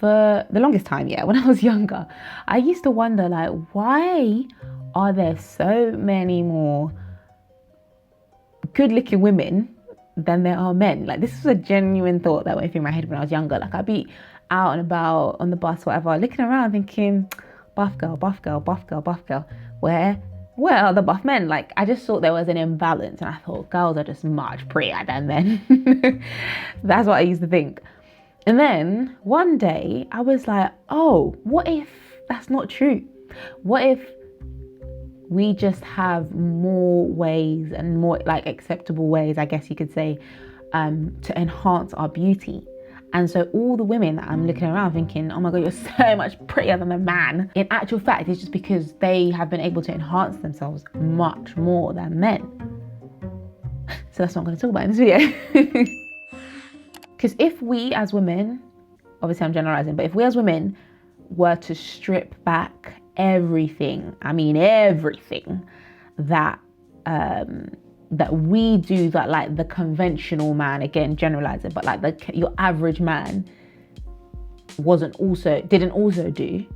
For the longest time, yeah, when I was younger, I used to wonder, like, why are there so many more good looking women than there are men? Like, this was a genuine thought that went through my head when I was younger. Like, I'd be out and about on the bus, whatever, looking around thinking, buff girl, buff girl, buff girl, buff girl. Where are the buff men? Like, I just thought there was an imbalance, and I thought girls are just much prettier than men. That's what I used to think. And then one day I was like, oh, what if that's not true? What if we just have more ways and more like acceptable ways, I guess you could say, to enhance our beauty? And so all the women that I'm looking around thinking, oh my God, you're so much prettier than a man, in actual fact, it's just because they have been able to enhance themselves much more than men. So that's what I'm going to talk about in this video. Because if we as women, obviously I'm generalizing, but if we as women were to strip back everything, I mean everything that that we do, that like the conventional man, again generalizing, but like your average man didn't also do,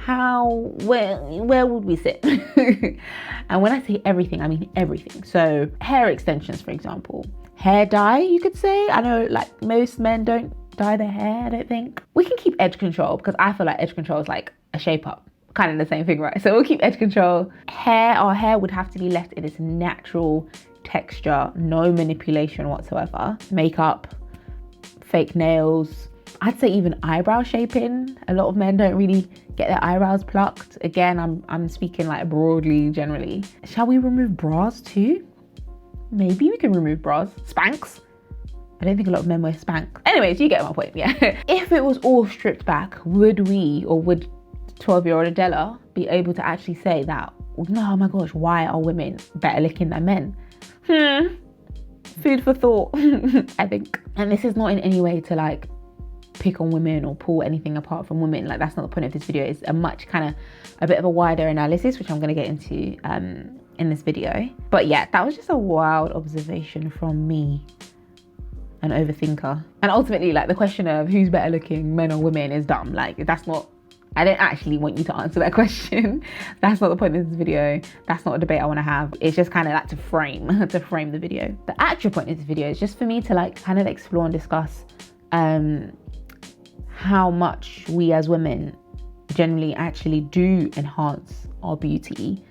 where would we sit? And when I say everything, I mean everything. So hair extensions, for example, hair dye, you could say. I know like most men don't dye their hair, I don't think. We can keep edge control, because I feel like edge control is like a shape up, kind of the same thing, right? So we'll keep edge control. Our hair would have to be left in its natural texture, no manipulation whatsoever. Makeup, fake nails, I'd say even eyebrow shaping. A lot of men don't really get their eyebrows plucked. Again, I'm speaking like broadly, generally. Shall we remove bras too? Maybe we can remove bras. Spanks. I don't think a lot of men wear Spanx. Anyways, you get my point, yeah. If it was all stripped back, would 12-year-old Adella be able to actually say that, no, oh my gosh, why are women better looking than men? Food for thought, I think. And this is not in any way to like pick on women or pull anything apart from women. Like, that's not the point of this video. It's a bit of a wider analysis, which I'm going to get into in this video. But yeah, that was just a wild observation from me, an overthinker. And ultimately, like, the question of who's better looking, men or women, is dumb. Like, I don't actually want you to answer that question. That's not the point of this video. That's not a debate I want to have. It's just kind of like to frame the video. The actual point of this video is just for me to like kind of explore and discuss how much we as women generally actually do enhance our beauty,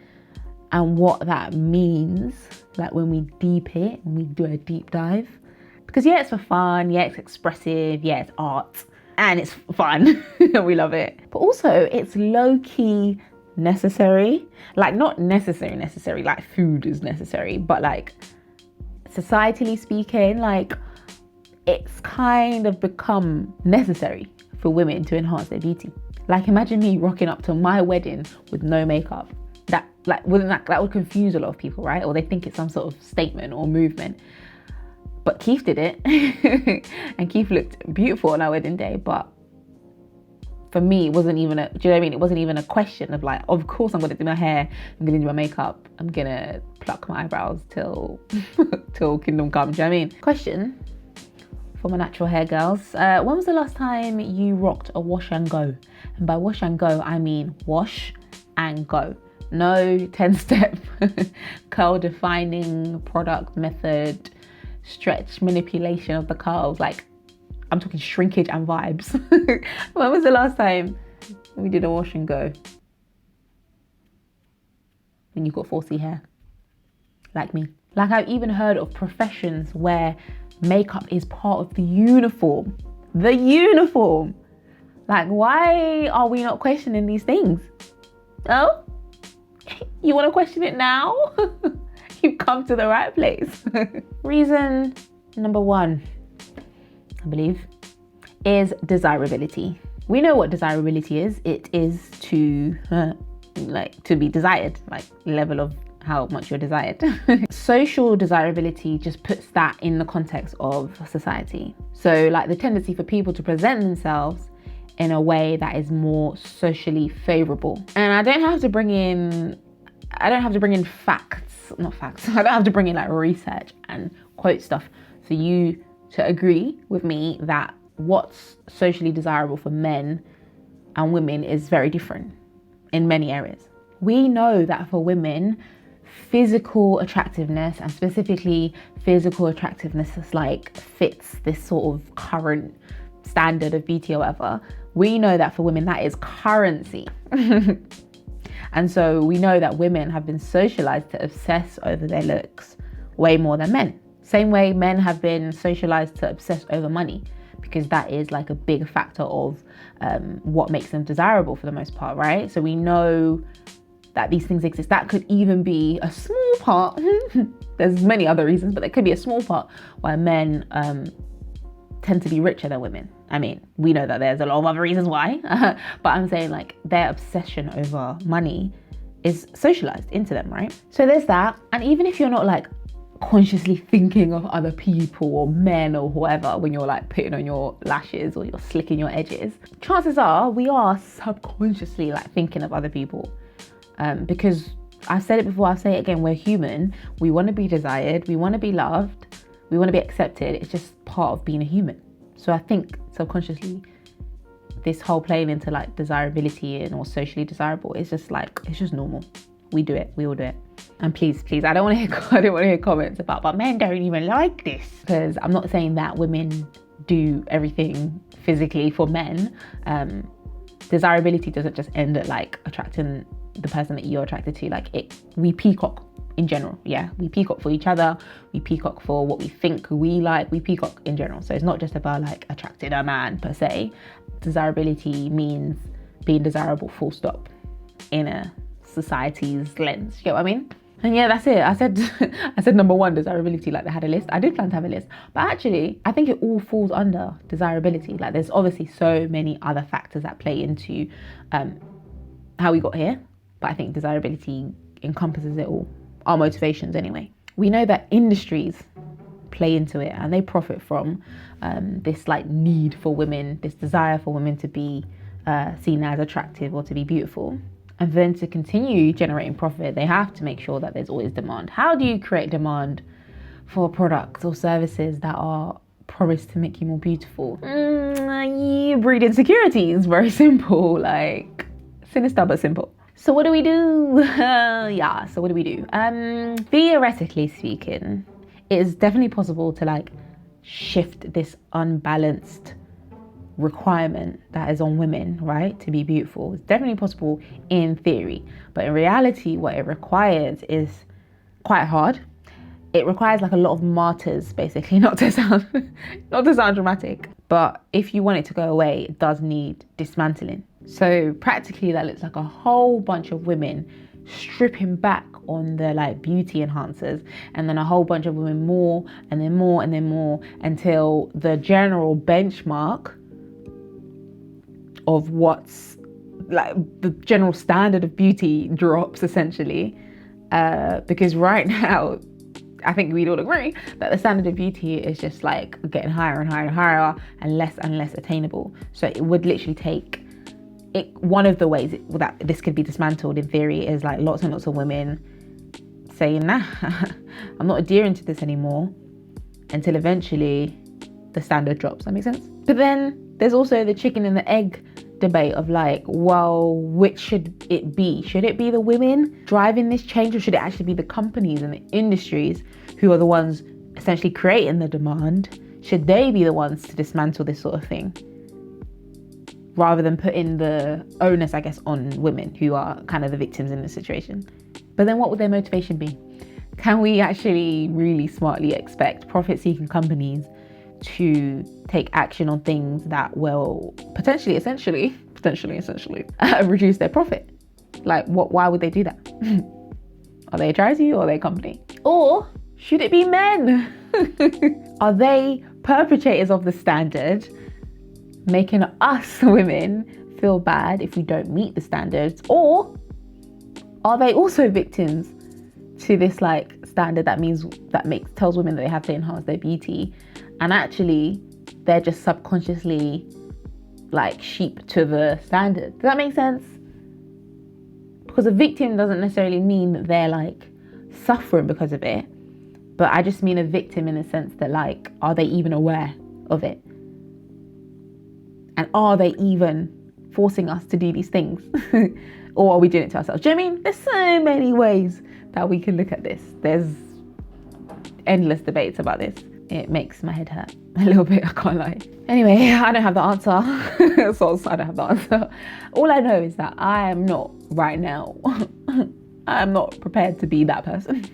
and what that means, like when we do a deep dive. Because yeah, it's for fun, yeah, it's expressive, yeah, it's art, and it's fun, we love it. But also, it's low-key necessary. Like, not necessary, like food is necessary, but like, societally speaking, like, it's kind of become necessary for women to enhance their beauty. Like, imagine me rocking up to my wedding with no makeup. That would confuse a lot of people, right? Or they think it's some sort of statement or movement. But Keith did it, and Keith looked beautiful on our wedding day. But for me, it wasn't even do you know what I mean? It wasn't even a question of like, of course I'm gonna do my hair, I'm gonna do my makeup, I'm gonna pluck my eyebrows till kingdom come. Do you know what I mean? Question for my natural hair girls: when was the last time you rocked a wash and go? And by wash and go, I mean wash and go. No 10-step curl defining product method, stretch manipulation of the curls. Like, I'm talking shrinkage and vibes. When was the last time we did a wash and go? When you got 4C hair, like me. Like, I've even heard of professions where makeup is part of the uniform. The uniform. Like, why are we not questioning these things? Oh, you want to question it now? You've come to the right place. Reason number 1, I believe, is desirability. We know what desirability is. It is to be desired, like level of how much you're desired. Social desirability just puts that in the context of society. So like the tendency for people to present themselves in a way that is more socially favorable. And I don't have to bring in facts, not facts. I don't have to bring in like research and quote stuff for you to agree with me that what's socially desirable for men and women is very different in many areas. We know that for women, physical attractiveness, and specifically physical attractiveness is like fits this sort of current standard of beauty or whatever. We know that for women, that is currency. And so we know that women have been socialized to obsess over their looks way more than men. Same way men have been socialized to obsess over money, because that is like a big factor of what makes them desirable for the most part, right? So we know that these things exist. That could even be a small part. There's many other reasons, but there could be a small part why men tend to be richer than women. I mean, we know that there's a lot of other reasons why, but I'm saying like their obsession over money is socialized into them, right? So there's that. And even if you're not like consciously thinking of other people or men or whoever when you're like putting on your lashes or you're slicking your edges, chances are we are subconsciously like thinking of other people. Because I've said it before, I'll say it again, we're human. We want to be desired. We want to be loved. We want to be accepted. It's just part of being a human. So I think subconsciously, this whole playing into like desirability and or socially desirable is just like, it's just normal. We do it. We all do it. And please, I don't want to hear comments about, but men don't even like this. Because I'm not saying that women do everything physically for men. Desirability doesn't just end at like attracting the person that you're attracted to. Like we peacock in general. Yeah, we peacock for each other. We peacock for what we think we like. We peacock in general. So it's not just about like attracting a man per se. Desirability means being desirable, full stop, in a society's lens. You get what I mean? And yeah, that's it. I said number one, desirability, like they had a list. I did plan to have a list, but actually I think it all falls under desirability. Like there's obviously so many other factors that play into how we got here, but I think desirability encompasses it all. Our motivations anyway. We know that industries play into it and they profit from this like need for women, this desire for women to be seen as attractive or to be beautiful. And then to continue generating profit, they have to make sure that there's always demand. How do you create demand for products or services that are promised to make you more beautiful? You breed insecurities. Very simple, like sinister but simple. So what do we do? So what do we do? Theoretically speaking, it is definitely possible to like shift this unbalanced requirement that is on women, right, to be beautiful. It's definitely possible in theory, but in reality what it requires is quite hard. It requires like a lot of martyrs, basically, not to sound dramatic, but if you want it to go away, it does need dismantling. So practically that looks like a whole bunch of women stripping back on the like beauty enhancers, and then a whole bunch of women more and then more and then more, until the general benchmark of what's like the general standard of beauty drops essentially, because right now I think we'd all agree that the standard of beauty is just like getting higher and higher and higher and less attainable. So it would literally take it. One of the ways that this could be dismantled in theory is like lots and lots of women saying, nah, I'm not adhering to this anymore, until eventually the standard drops. That makes sense? But then there's also the chicken and the egg debate of like, well, which should it be? Should it be the women driving this change, or should it actually be the companies and the industries who are the ones essentially creating the demand? Should they be the ones to dismantle this sort of thing, rather than putting the onus, I guess, on women who are kind of the victims in this situation? But then what would their motivation be? Can we actually really smartly expect profit-seeking companies to take action on things that will potentially reduce their profit? Like why would they do that? Are they a charity or are they a company? Or should it be men? Are they perpetrators of the standard, making us women feel bad if we don't meet the standards? Or are they also victims to this like standard that tells women that they have to enhance their beauty, and actually they're just subconsciously like sheep to the standard? Does that make sense? Because a victim doesn't necessarily mean that they're like suffering because of it, but I just mean a victim in the sense that like, are they even aware of it? And are they even forcing us to do these things? Or are we doing it to ourselves? Do you know what I mean? There's so many ways that we can look at this. There's endless debates about this. It makes my head hurt a little bit, I can't lie. Anyway, I don't have the answer. So I don't have the answer. All I know is that I am not right now. I'm not prepared to be that person.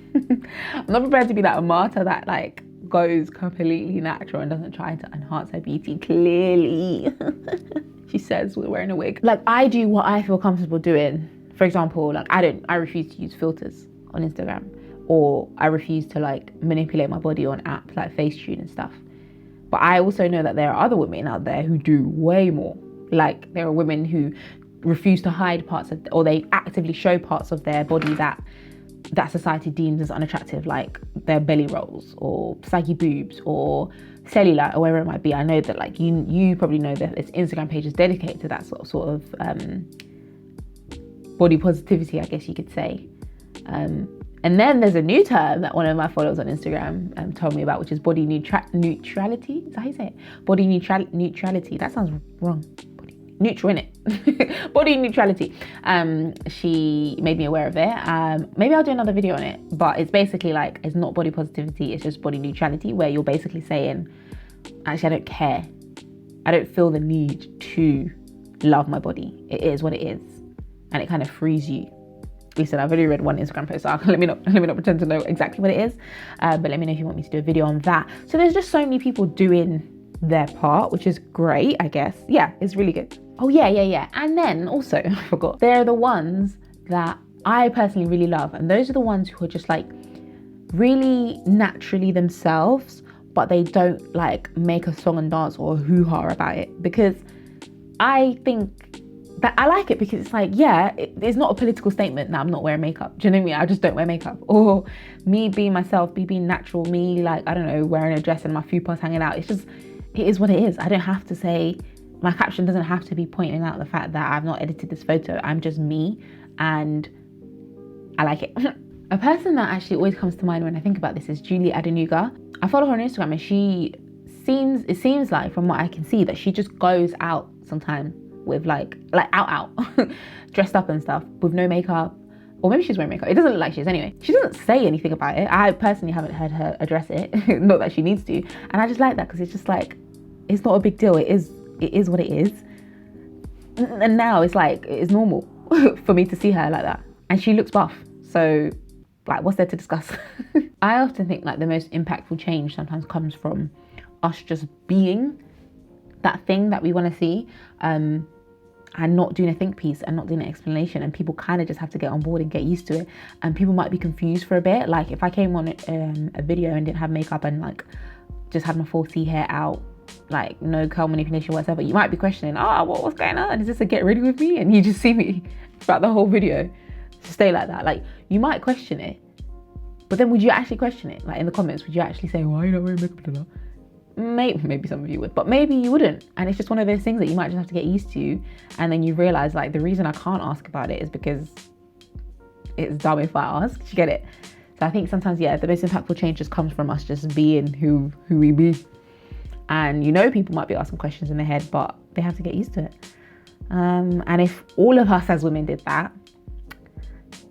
I'm not prepared to be that martyr that like goes completely natural and doesn't try to enhance her beauty. Clearly. She says we're wearing a wig. Like, I do what I feel comfortable doing. For example, like I refuse to use filters on Instagram, or I refuse to like manipulate my body on apps like Facetune and stuff. But I also know that there are other women out there who do way more. Like, there are women who refuse to hide parts of, or they actively show parts of their body that society deems as unattractive, like their belly rolls or saggy boobs or cellulite or whatever it might be. I know that like you probably know that this Instagram page is dedicated to that sort of body positivity, I guess you could say. And then there's a new term that one of my followers on Instagram told me about, which is body neutrality. Is that how you say it? Body neutrality. That sounds wrong. Neutral, innit? Body neutrality. She made me aware of it. Maybe I'll do another video on it, but it's basically like, it's not body positivity, it's just body neutrality, where you're basically saying, actually, I don't care. I don't feel the need to love my body. It is what it is. And it kind of frees you. Listen, I've only read one Instagram post, so let me not pretend to know exactly what it is. But let me know if you want me to do a video on that. So there's just so many people doing their part, which is great, I guess. Yeah, it's really good. Oh yeah. And then also, I forgot, they're the ones that I personally really love. And those are the ones who are just like really naturally themselves, but they don't like make a song and dance or hoo-ha about it. Because I think that I like it, because it's like, yeah, it's not a political statement that I'm not wearing makeup. Do you know what I mean? I just don't wear makeup. Or me being myself, me being natural, me like, I don't know, wearing a dress and my fupa's hanging out. It's just, it is what it is. I don't have to say, my caption doesn't have to be pointing out the fact that I've not edited this photo. I'm just me and I like it. A person that actually always comes to mind when I think about this is Julie Adenuga. I follow her on Instagram, and it seems like, from what I can see, that she just goes out sometimes with like out dressed up and stuff with no makeup, or maybe she's wearing makeup. It doesn't look like she is anyway. She doesn't say anything about it. I personally haven't heard her address it. Not that she needs to. And I just like that, because it's just like, it's not a big deal. It is what it is. And now it's like, it is normal for me to see her like that. And she looks buff. So like, what's there to discuss? I often think like the most impactful change sometimes comes from us just being that thing that we want to see, and not doing a think piece and not doing an explanation, and people kind of just have to get on board and get used to it. And people might be confused for a bit. Like, if I came on a video and didn't have makeup and like just had my full C hair out, like no curl manipulation whatsoever, you might be questioning, what's going on? Is this a get ready with me? And you just see me throughout the whole video stay like that. Like, you might question it, but then would you actually question it? Like, in the comments, would you actually say, why are you not wearing makeup? Maybe some of you would, but maybe you wouldn't. And it's just one of those things that you might just have to get used to. And then you realize, like, the reason I can't ask about it is because it's dumb if I ask. You get it? So I think sometimes, yeah, the most impactful change just comes from us just being who we be. And people might be asking questions in their head, but they have to get used to it. And if all of us as women did that,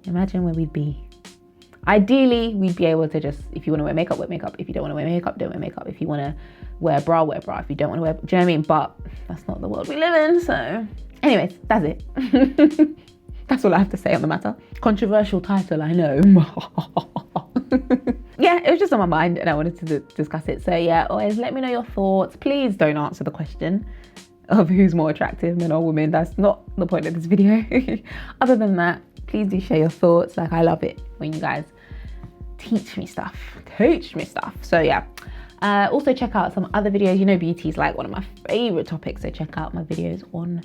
imagine where we'd be. Ideally, we'd be able to just, if you want to wear makeup, wear makeup. If you don't want to wear makeup, don't wear makeup. If you want to wear a bra, wear a bra. If you don't want to wear, do you know what I mean? But that's not the world we live in. So anyways, that's it. That's all I have to say on the matter. Controversial title, I know. Yeah, it was just on my mind and I wanted to discuss it. So yeah, always let me know your thoughts. Please don't answer the question of who's more attractive, men or women. That's not the point of this video. Other than that, please do share your thoughts. Like, I love it when you guys teach me stuff. So yeah, also check out some other videos. Beauty is like one of my favorite topics, so check out my videos on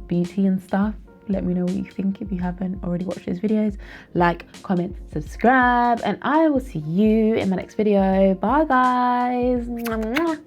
beauty and stuff. Let me know what you think if you haven't already watched those videos. Like, comment, subscribe, and I will see you in my next video. Bye guys.